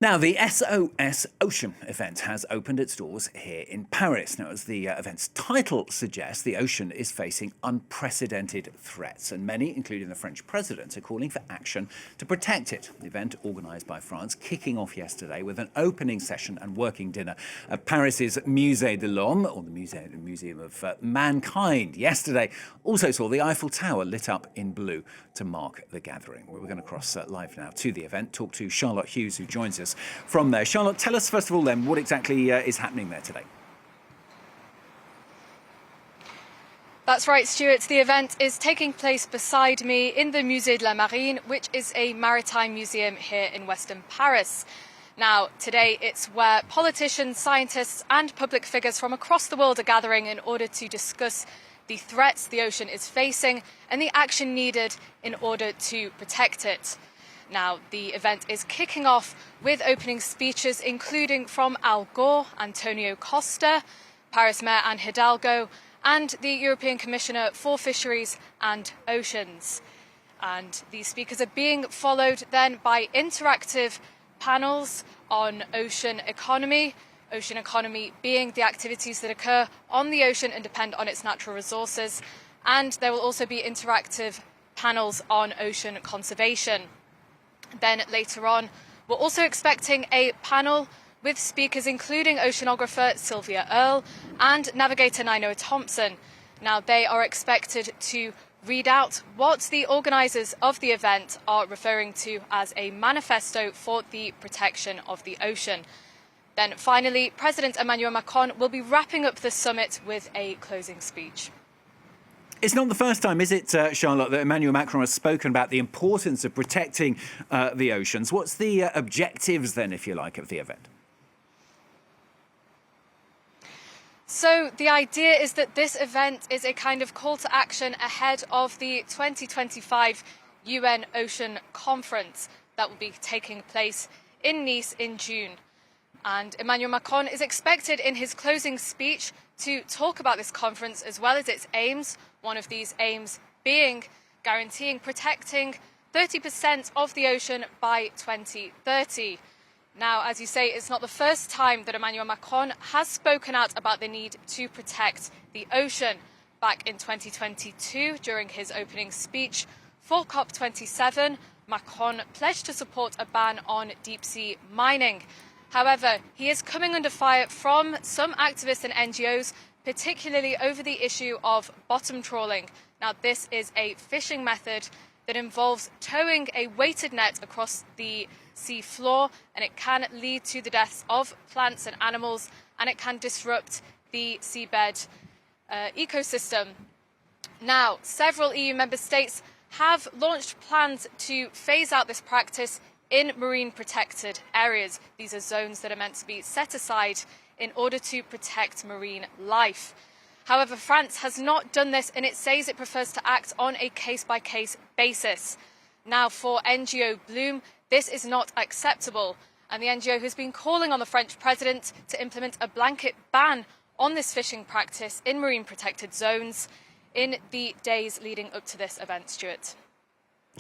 Now, the SOS Ocean event has opened its doors here in Paris. Now, as the event's title suggests, the ocean is facing unprecedented threats, and many, including the French president, are calling for action to protect it. The event, organised by France, kicking off yesterday with an opening session and working dinner at Paris's Musée de l'Homme, or the Museum of Mankind. Yesterday also saw the Eiffel Tower lit up in blue to mark the gathering. We're going to cross live now to the event, talk to Charlotte Hughes, who joins us from there. Charlotte, tell us first of all then, what exactly is happening there today? That's right, Stuart. The event is taking place beside me in the Musée de la Marine, which is a maritime museum here in Western Paris. Now, today it's where politicians, scientists and public figures from across the world are gathering in order to discuss the threats the ocean is facing and the action needed in order to protect it. Now, the event is kicking off with opening speeches, including from Al Gore, Antonio Costa, Paris Mayor Anne Hidalgo, and the European Commissioner for Fisheries and Oceans. And these speakers are being followed then by interactive panels on ocean economy being the activities that occur on the ocean and depend on its natural resources. And there will also be interactive panels on ocean conservation. Then later on, we're also expecting a panel with speakers including oceanographer Sylvia Earle and navigator Nainoa Thompson. Now, they are expected to read out what the organisers of the event are referring to as a manifesto for the protection of the ocean. Then finally, President Emmanuel Macron will be wrapping up the summit with a closing speech. It's not the first time, is it, Charlotte, that Emmanuel Macron has spoken about the importance of protecting the oceans. What's the objectives then, if you like, of the event? So the idea is that this event is a kind of call to action ahead of the 2025 UN Ocean Conference that will be taking place in Nice in June. And Emmanuel Macron is expected in his closing speech to talk about this conference as well as its aims, one of these aims being guaranteeing protecting 30% of the ocean by 2030. Now, as you say, it's not the first time that Emmanuel Macron has spoken out about the need to protect the ocean. Back in 2022, during his opening speech for COP27, Macron pledged to support a ban on deep-sea mining. However, he is coming under fire from some activists and NGOs, particularly over the issue of bottom trawling. Now, this is a fishing method that involves towing a weighted net across the sea floor, and it can lead to the deaths of plants and animals, and it can disrupt the seabed ecosystem. Now, several EU member states have launched plans to phase out this practice in marine protected areas. These are zones that are meant to be set aside in order to protect marine life. However, France has not done this, and it says it prefers to act on a case-by-case basis. Now, for NGO Bloom, this is not acceptable, and the NGO has been calling on the French president to implement a blanket ban on this fishing practice in marine protected zones in the days leading up to this event, Stuart.